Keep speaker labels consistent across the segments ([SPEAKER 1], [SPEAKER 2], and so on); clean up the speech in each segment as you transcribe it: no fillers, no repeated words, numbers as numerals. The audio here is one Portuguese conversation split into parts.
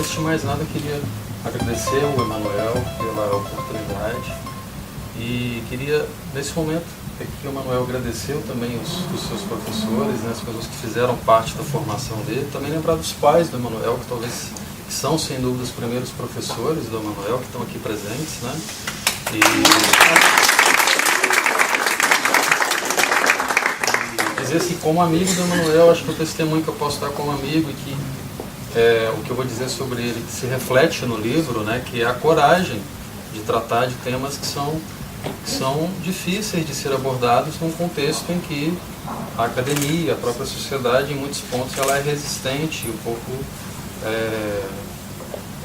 [SPEAKER 1] antes de mais nada, eu queria agradecer ao Emanuel pela oportunidade e queria, nesse momento, que o Emanuel agradeceu também os seus professores, né, as pessoas que fizeram parte da formação dele, também lembrar dos pais do Emanuel, que talvez são, sem dúvida, os primeiros professores do Emanuel, que estão aqui presentes, né? E dizer assim, como amigo do Emanuel, acho que o testemunho que eu posso dar como amigo e que o que eu vou dizer sobre ele se reflete no livro, né, que é a coragem de tratar de temas que são difíceis de ser abordados num contexto em que a academia, a própria sociedade, em muitos pontos, ela é resistente, um pouco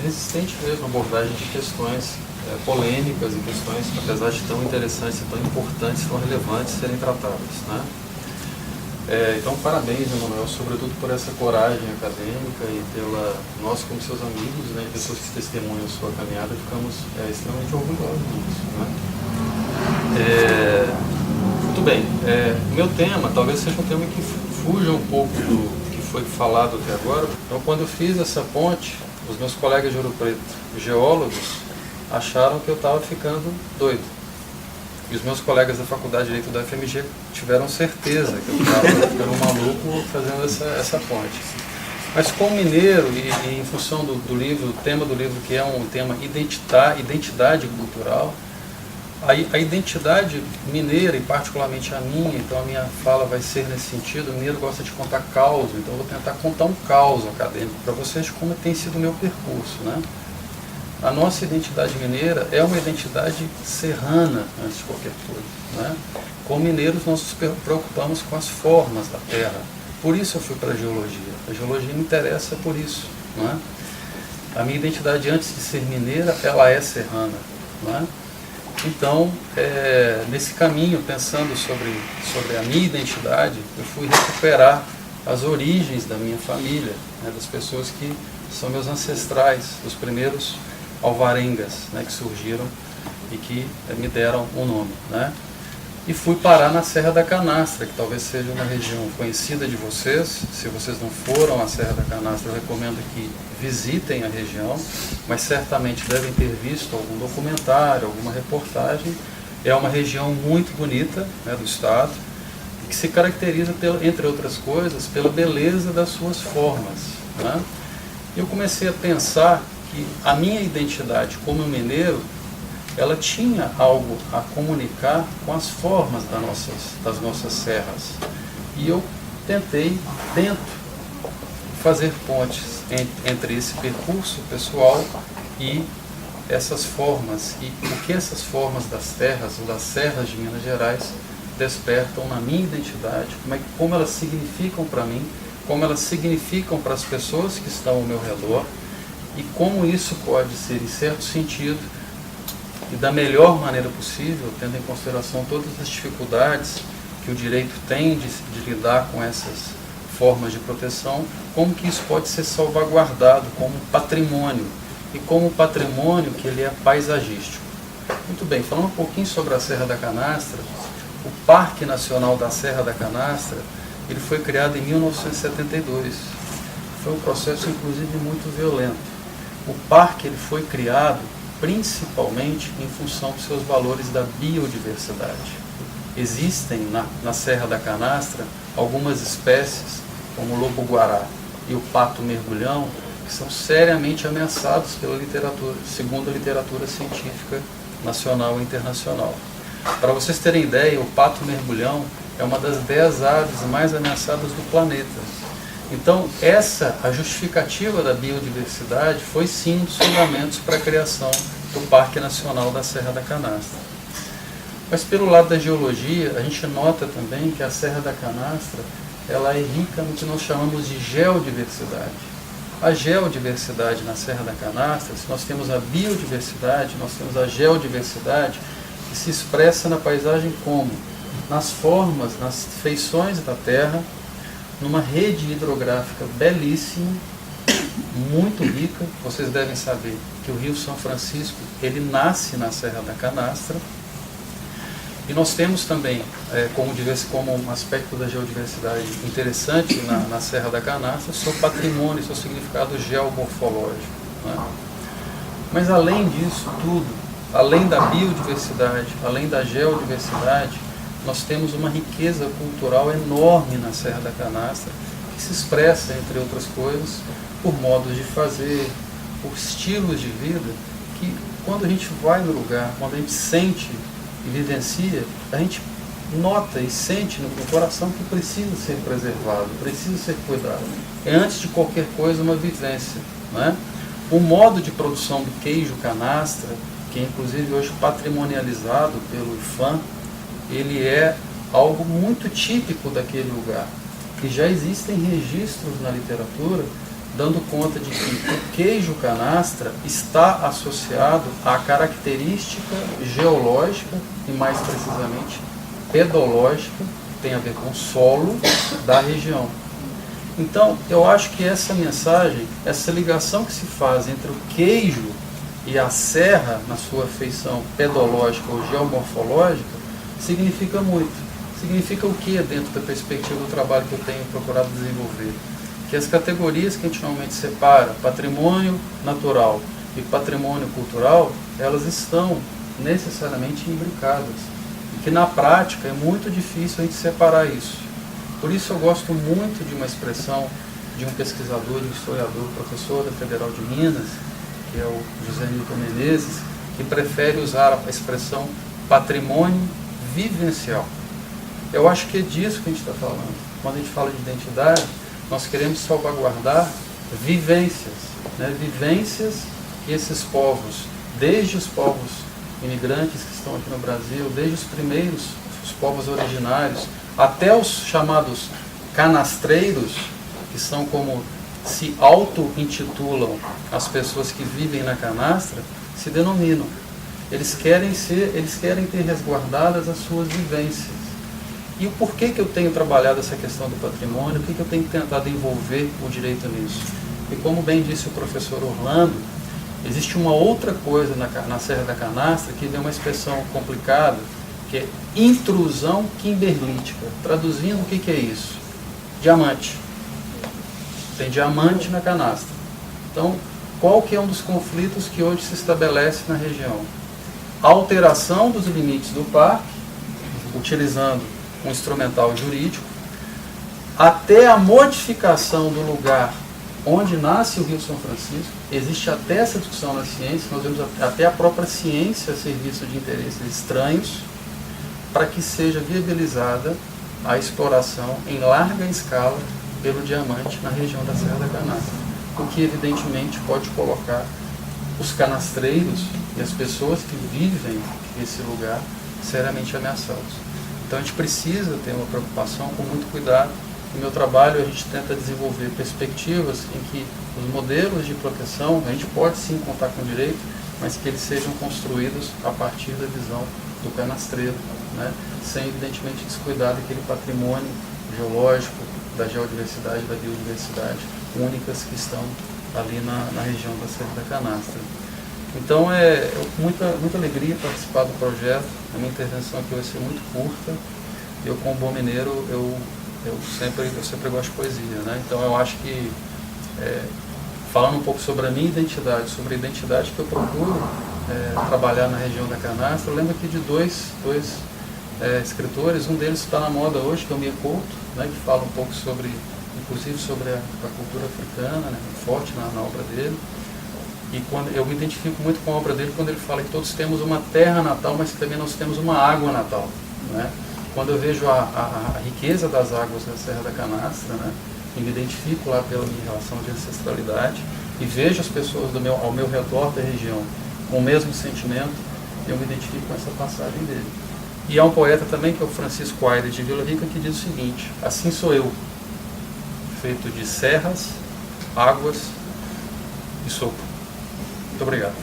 [SPEAKER 1] resistente mesmo à abordagem de questões polêmicas e questões, apesar de tão interessantes, tão importantes, tão relevantes serem tratadas, né? Então, parabéns, Emanuel, sobretudo por essa coragem acadêmica e pela nós, como seus amigos, né, pessoas que testemunham sua caminhada, ficamos extremamente orgulhosos disso, né? Muito bem, o meu tema talvez seja um tema que fuja um pouco do que foi falado até agora. Então, quando eu fiz essa ponte, os meus colegas de Ouro Preto, geólogos, acharam que eu estava ficando doido. E os meus colegas da Faculdade de Direito da FMG tiveram certeza que eu estava ficando maluco fazendo essa ponte. Mas como mineiro e em função do livro, o tema do livro, que é um tema identidade cultural, a identidade mineira, e particularmente a minha, então a minha fala vai ser nesse sentido. O mineiro gosta de contar causa, então eu vou tentar contar um caos acadêmico para vocês, como tem sido o meu percurso, né? A nossa identidade mineira é uma identidade serrana, antes de qualquer coisa, né? Como mineiros, nós nos preocupamos com as formas da terra. Por isso eu fui para a geologia. A geologia me interessa por isso, né? A minha identidade, antes de ser mineira, ela é serrana, né? Então, nesse caminho, pensando sobre a minha identidade, eu fui recuperar as origens da minha família, né, das pessoas que são meus ancestrais, os primeiros alvarengas, né, que surgiram e que me deram um nome, né? E fui parar na Serra da Canastra, que talvez seja uma região conhecida de vocês. Se vocês não foram à Serra da Canastra, eu recomendo que visitem a região, mas certamente devem ter visto algum documentário, alguma reportagem. É uma região muito bonita, né, do estado, e que se caracteriza, entre outras coisas, pela beleza das suas formas, né? Eu comecei a pensar que a minha identidade como mineiro, ela tinha algo a comunicar com as formas das nossas serras. E eu tento fazer pontes entre esse percurso pessoal e essas formas, e o que essas formas das terras ou das serras de Minas Gerais despertam na minha identidade, como elas significam para mim, como elas significam para as pessoas que estão ao meu redor, e como isso pode ser, em certo sentido, e da melhor maneira possível, tendo em consideração todas as dificuldades que o direito tem de lidar com essas formas de proteção, como que isso pode ser salvaguardado como patrimônio, e como patrimônio que ele é paisagístico. Muito bem, falando um pouquinho sobre a Serra da Canastra, o Parque Nacional da Serra da Canastra, ele foi criado em 1972. Foi um processo, inclusive, muito violento. O parque ele foi criado principalmente em função dos seus valores da biodiversidade. Existem na Serra da Canastra algumas espécies, como o lobo-guará e o pato mergulhão, que são seriamente ameaçados pela literatura, segundo a literatura científica nacional e internacional. Para vocês terem ideia, o pato mergulhão é uma das 10 aves mais ameaçadas do planeta. Então, a justificativa da biodiversidade foi sim um dos fundamentos para a criação do Parque Nacional da Serra da Canastra. Mas pelo lado da geologia, a gente nota também que a Serra da Canastra ela é rica no que nós chamamos de geodiversidade. A geodiversidade na Serra da Canastra, se nós temos a biodiversidade, nós temos a geodiversidade que se expressa na paisagem como? Nas formas, nas feições da terra, numa rede hidrográfica belíssima, muito rica. Vocês devem saber que o Rio São Francisco, ele nasce na Serra da Canastra. E nós temos também, como um aspecto da geodiversidade interessante na Serra da Canastra, seu patrimônio, seu significado geomorfológico. né? Mas além disso tudo, além da biodiversidade, além da geodiversidade, nós temos uma riqueza cultural enorme na Serra da Canastra, que se expressa, entre outras coisas, por modos de fazer, por estilos de vida, que quando a gente vai no lugar, quando a gente sente e vivencia, a gente nota e sente no coração que precisa ser preservado, precisa ser cuidado. É, antes de qualquer coisa, uma vivência, né? O modo de produção do queijo canastra, que é inclusive hoje patrimonializado pelo IPHAN, ele é algo muito típico daquele lugar, que já existem registros na literatura dando conta de que o queijo canastra está associado à característica geológica e, mais precisamente, pedológica, tem a ver com o solo da região. Então, eu acho que essa mensagem, essa ligação que se faz entre o queijo e a serra, na sua feição pedológica ou geomorfológica, significa muito. Significa o que dentro da perspectiva do trabalho que eu tenho procurado desenvolver? Que as categorias que a gente normalmente separa, patrimônio natural e patrimônio cultural, elas estão necessariamente imbricadas. E que na prática é muito difícil a gente separar isso. Por isso eu gosto muito de uma expressão de um pesquisador, de um historiador, professor da Federal de Minas, que é o José Nilton Menezes, que prefere usar a expressão patrimônio vivencial. Eu acho que é disso que a gente está falando. Quando a gente fala de identidade, nós queremos salvaguardar vivências, né? Vivências que esses povos, desde os povos imigrantes que estão aqui no Brasil, desde os primeiros, os povos originários, até os chamados canastreiros, que são como se auto-intitulam as pessoas que vivem na canastra, se denominam. Eles querem ter resguardadas as suas vivências. E o porquê que eu tenho trabalhado essa questão do patrimônio, o que eu tenho tentado envolver o direito nisso? E como bem disse o professor Orlando, existe uma outra coisa na Serra da Canastra que tem uma expressão complicada, que é intrusão kimberlítica. Traduzindo, o que é isso? Diamante. Tem diamante na canastra. Então, qual que é um dos conflitos que hoje se estabelece na região? A alteração dos limites do parque, utilizando um instrumental jurídico, até a modificação do lugar onde nasce o Rio São Francisco. Existe até essa discussão na ciência, nós vemos até a própria ciência a serviço de interesses estranhos, para que seja viabilizada a exploração em larga escala pelo diamante na região da Serra da Canastra, o que evidentemente pode colocar os canastreiros e as pessoas que vivem nesse lugar seriamente ameaçados. Então a gente precisa ter uma preocupação com muito cuidado. No meu trabalho a gente tenta desenvolver perspectivas em que os modelos de proteção, a gente pode sim contar com direito, mas que eles sejam construídos a partir da visão do canastreiro, né? Sem evidentemente descuidar daquele patrimônio geológico, da geodiversidade, da biodiversidade únicas que estão ali na região da Serra da Canastra. Então é muita alegria participar do projeto. A minha intervenção aqui vai ser muito curta. Eu, como bom mineiro, eu sempre gosto de poesia, né? Então eu acho que, falando um pouco sobre a minha identidade, sobre a identidade que eu procuro trabalhar na região da Canastra, eu lembro aqui de dois escritores. Um deles está na moda hoje, que é o Mia Couto, né, que fala um pouco sobre, inclusive sobre a cultura africana, né, forte na obra dele. E quando eu me identifico muito com a obra dele quando ele fala que todos temos uma terra natal, mas que também nós temos uma água natal, né? Quando eu vejo a riqueza das águas da Serra da Canastra, né, e me identifico lá pela minha relação de ancestralidade, e vejo as pessoas ao meu redor da região com o mesmo sentimento, eu me identifico com essa passagem dele. E há um poeta também, que é o Francisco Aires de Vila Rica, que diz o seguinte: assim sou eu, feito de serras, águas e sopro. Muito obrigado.